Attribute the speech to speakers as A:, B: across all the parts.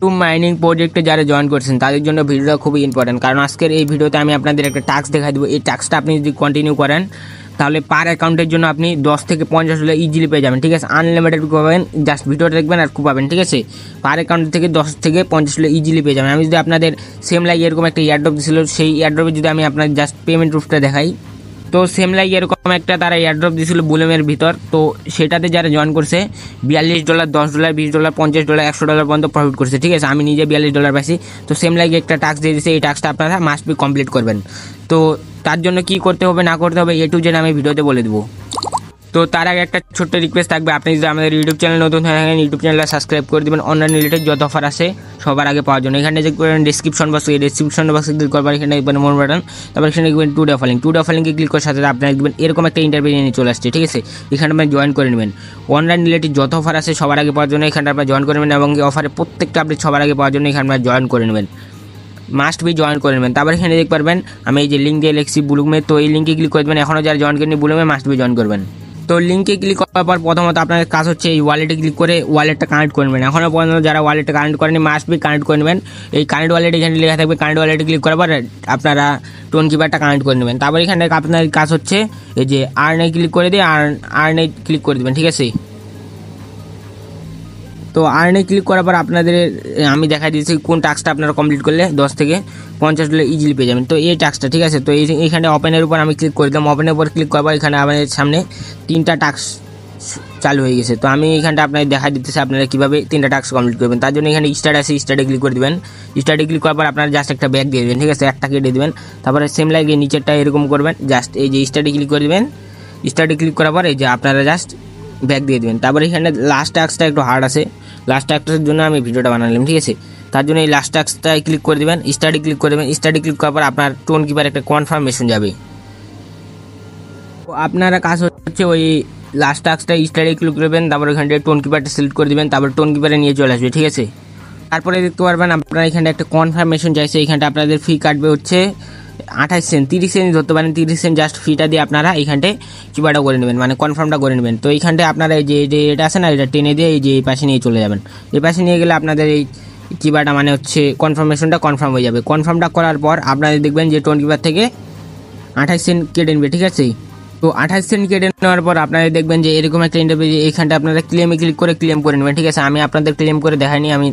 A: Two mining প্রজেক্টে যারা join করছেন তাদের জন্য ভিডিওটা খুবই ইম্পর্টেন্ট, কারণ আজকের এই ভিডিওতে আমি আপনাদের একটা টাস্ক দেখাই দেবো। এই টাস্কটা আপনি যদি কন্টিনিউ করেন তাহলে পার অ্যাকাউন্টের জন্য আপনি 10 থেকে 50 ডলার ইজিলি পেয়ে যাবেন, ঠিক আছে। আনলিমিটেড পাবেন, জাস্ট ভিডিওটা দেখবেন আর খুব পাবেন, ঠিক আছে। পার অ্যাকাউন্ট থেকে 10 থেকে 50 ডলার ইজিলি পেয়ে যাবেন। আমি যদি আপনাদের সেম লাইক এরকম একটা এয়ারড্রপ দিয়েছিল, সেই এয়ারড্রপে যদি আমি আপনার জাস্ট পেমেন্ট রুটটা দেখাই, তো সেম লাইক এরকম একটা তারা এয়ারড্রপ দিয়েছিল বুলেমের ভিতর। তো সেটাতে যারা জয়েন করছে $42, $10, $20, $50, $100 পর্যন্ত প্রফিট করছে, ঠিক আছে। আমি নিজে $42 পাইছি। তো সেম লাইক একটা টাস্ক দিয়ে দিয়েছে, এই টাস্কটা আপনারা মাস্ট বি কমপ্লিট করবেন। তো তার জন্য কি করতে হবে না করতে হবে A to Z আমি ভিডিওতে বলে দেবো। তো তার আগে একটা ছোট্ট রিকোয়েস্ট থাকবে, আপনি যদি আমাদের ইউটিউব চ্যানেল নতুন হয়ে থাকেন ইউটিউব চ্যানেলটা সাবস্ক্রাইব করে দেবেন অনলাইন রিলেটেড যত অফার আছে সবার আগে পাওয়ার জন্য। এখানে যে করেন ডিসক্রিপশন বক্সে ক্লিক করবেন, এখানে দেখবেন মোর বাটন, তারপর এখানে দেখবেন টুডে অফারিংকে ক্লিক করার সাথে আপনারা দেখবেন এরকম একটা ইন্টারভিউ নিয়ে চলে আসছে, ঠিক আছে। এখানে আপনি জয়েন করে নেবেন, অনলাইন রিলেটেড যত অফার আছে সবার আগে পাওয়ার জন্য এখানে আপনারা জয়েন করে নেবেন, এবং এই অফারে প্রত্যেকটা আপডেট সবার আগে পাওয়ার জন্য এখানে আপনারা জয়েন করে নেবেন, মাস্ট বি জয়েন করে নেবেন। তারপর এখানে দেখতে পারবেন আমি এই যে লিঙ্ক দিয়ে লিখছি বুলুমে, তো এই লিঙ্কে ক্লিক করে দেবেন। এখনও যারা জয়েন করেনি বুলুমে মাস্ট বি জয়েন করবেন। তো লিঙ্কে ক্লিক করার পর প্রথমত আপনাদের কাজ হচ্ছে এই ওয়ালেটে ক্লিক করে ওয়ালেটটা কানেক্ট করে নেবেন। এখনও পর্যন্ত যারা ওয়ালেটটা কানেক্ট করেনি মাস্ট বি কানেক্ট করে নেবেন। এই কানেক্ট ওয়ালেট এখানে লেখা থাকবে, কানেক্ট ওয়ালেটে ক্লিক করার পর আপনারা টোন কিপারটা কানেক্ট করে নেবেন। তারপর এখানে আপনার কাজ হচ্ছে এই যে আর্নে ক্লিক করে দিয়ে আর্নে ক্লিক করে দেবেন, ঠিক আছে। তো আর্নে ক্লিক করার পর আপনাদের আমি দেখা দিয়েছি কোন টাস্কটা আপনারা কমপ্লিট করলে 10 থেকে 50 ডলার ইজিলি পেয়ে যাবেন। তো এই টাস্কটা, ঠিক আছে। তো এইখানে ওপেনের উপর আমি ক্লিক করে দিলাম। ওপেনের উপর ক্লিক করার পর এখানে আমাদের সামনে 3টা টাস্ক চালু হয়ে গেছে। তো আমি এখানটা আপনাদের দেখা দিতেছি আপনারা কীভাবে 3টা টাস্ক কমপ্লিট করবেন। তার জন্য এখানে স্টার্ট আছে, স্টার্টে ক্লিক করে দেবেন। স্টার্টে ক্লিক করার পর আপনারা জাস্ট একটা ব্যাগ দিয়ে দেবেন, ঠিক আছে, একটা কেটে দেবেন। তারপরে সেম লাইক এই নিচেরটা এরকম করবেন, জাস্ট এই যে স্টার্টে ক্লিক করে দেবেন। স্টার্টে ক্লিক করার পর এই যে আপনারা জাস্ট ব্যাগ দিয়ে দেবেন। তারপরে এখানে লাস্ট টাস্কটা একটু হার্ড আছে, লাস্ট টাস্কের জন্য আমি ভিডিওটা বানালাম, ঠিক আছে। তার জন্য এই লাস্ট টাস্কটায় ক্লিক করে দেবেন, স্টার্টে ক্লিক করে দেবেন। স্টার্টে ক্লিক করার পর আপনার টোন কিপার একটা কনফার্মেশন যাবে। তো আপনারা কাজ হচ্ছে ওই লাস্ট টাস্কটা স্টার্টে ক্লিক করবেন, তারপর ওইখান থেকে টোন কিপারটা সিলেক্ট করে দেবেন, তারপর টোন কিপারে নিয়ে চলে আসবে, ঠিক আছে। তারপরে দেখতে পারবেন আপনারা এখানে একটা কনফার্মেশন চাইছে। এখানটা আপনাদের ফি কাটবে হচ্ছে 28 সেন্ট, 30 সেন্ট ধরতে পারেন, 30 সেন্ট জাস্ট ফিটা দিয়ে আপনারা এইখানটে কিপারটা করে নেবেন, মানে কনফার্মটা করে নেবেন। তো এইখানটায় আপনারা এই যে এটা আছে না, এটা টেনে দিয়ে এই যে এই পাশে নিয়ে চলে যাবেন। এই পাশে নিয়ে গেলে আপনাদের এই কিপারটা মানে হচ্ছে কনফার্মেশনটা কনফার্ম হয়ে যাবে। কনফার্মটা করার পর আপনাদের দেখবেন যে টোন কিপার থেকে 28 সেন্ট কেটে নেবে, ঠিক আছে। তো 28 সেন্ট কেটে নেওয়ার পর আপনারা দেখবেন যে এরকম একটা ইন্টারভিউ, এইখানটা আপনারা ক্লেমে ক্লিক করে ক্লেম করে নেবেন, ঠিক আছে। আমি আপনাদের ক্লেম করে দেখাইনি, আমি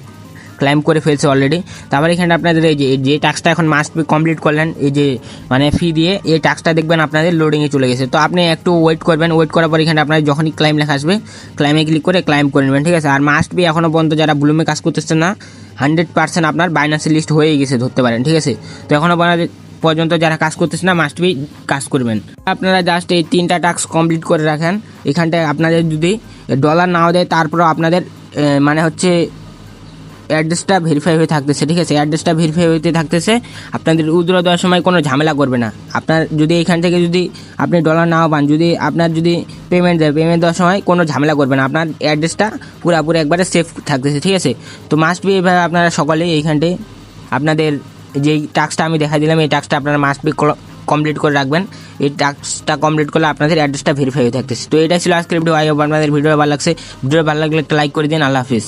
A: ক্লাইম করে ফেলছে অলরেডি। তারপর এখানে আপনাদের এই যে টাস্কটা এখন মাস্ট বি কমপ্লিট করলেন, এই যে মানে ফি দিয়ে এই টাস্কটা দেখবেন আপনাদের লোডিংয়ে চলে গেছে। তো আপনি একটু ওয়েট করবেন, ওয়েট করার পর এখানে আপনার যখনই ক্লাইম লেখা আসবে ক্লাইমে ক্লিক করে ক্লাইম করে নেবেন, ঠিক আছে। আর মাস্ট বি এখনও পর্যন্ত যারা ব্লুমে কাজ করতেছেন না 100% আপনার বাইনান্সি লিস্ট হয়ে গেছে ধরতে পারেন, ঠিক আছে। তো এখনও পর্যন্ত যারা কাজ করতেছে না মাস্ট বি কাজ করবেন। আপনারা জাস্ট এই 3টা টাস্ক কমপ্লিট করে রাখেন। এখানটায় আপনাদের যদি ডলার নাও দেয় তারপরেও আপনাদের মানে হচ্ছে অ্যাড্রেসটা ভেরিফাই হয়ে থাকতেছে, ঠিক আছে। অ্যাড্রেসটা ভেরিফাই হতে থাকতেছে, আপনাদের উইথড্র দেওয়ার সময় কোনো ঝামেলা করবে না। আপনার যদি এখান থেকে যদি আপনি ডলার নাও পান, যদি আপনার যদি পেমেন্ট দেওয়ার সময় কোনো ঝামেলা করবে না, আপনার অ্যাড্রেসটা পুরোপুরি একবারে সেফ থাকতেছে, ঠিক আছে। তো মাস্ট বি এইভাবে আপনারা সকলেই এইখানটায় আপনাদের যেই টাস্কটা আমি দেখা দিলাম এই টাস্কটা আপনারা মাস্ট বি কমপ্লিট করে রাখবেন। এই টাস্কটা কমপ্লিট করলে আপনাদের অ্যাড্রেসটা ভেরিফাই হয়ে থাকতেছে। তো এটাই ছিল আজকের ভিডিও। আই হোপ আপনাদের ভিডিও ভালো লাগছে। ভিডিও ভালো লাগলে একটা লাইক করে দিন। আল্লাহ হাফিজ।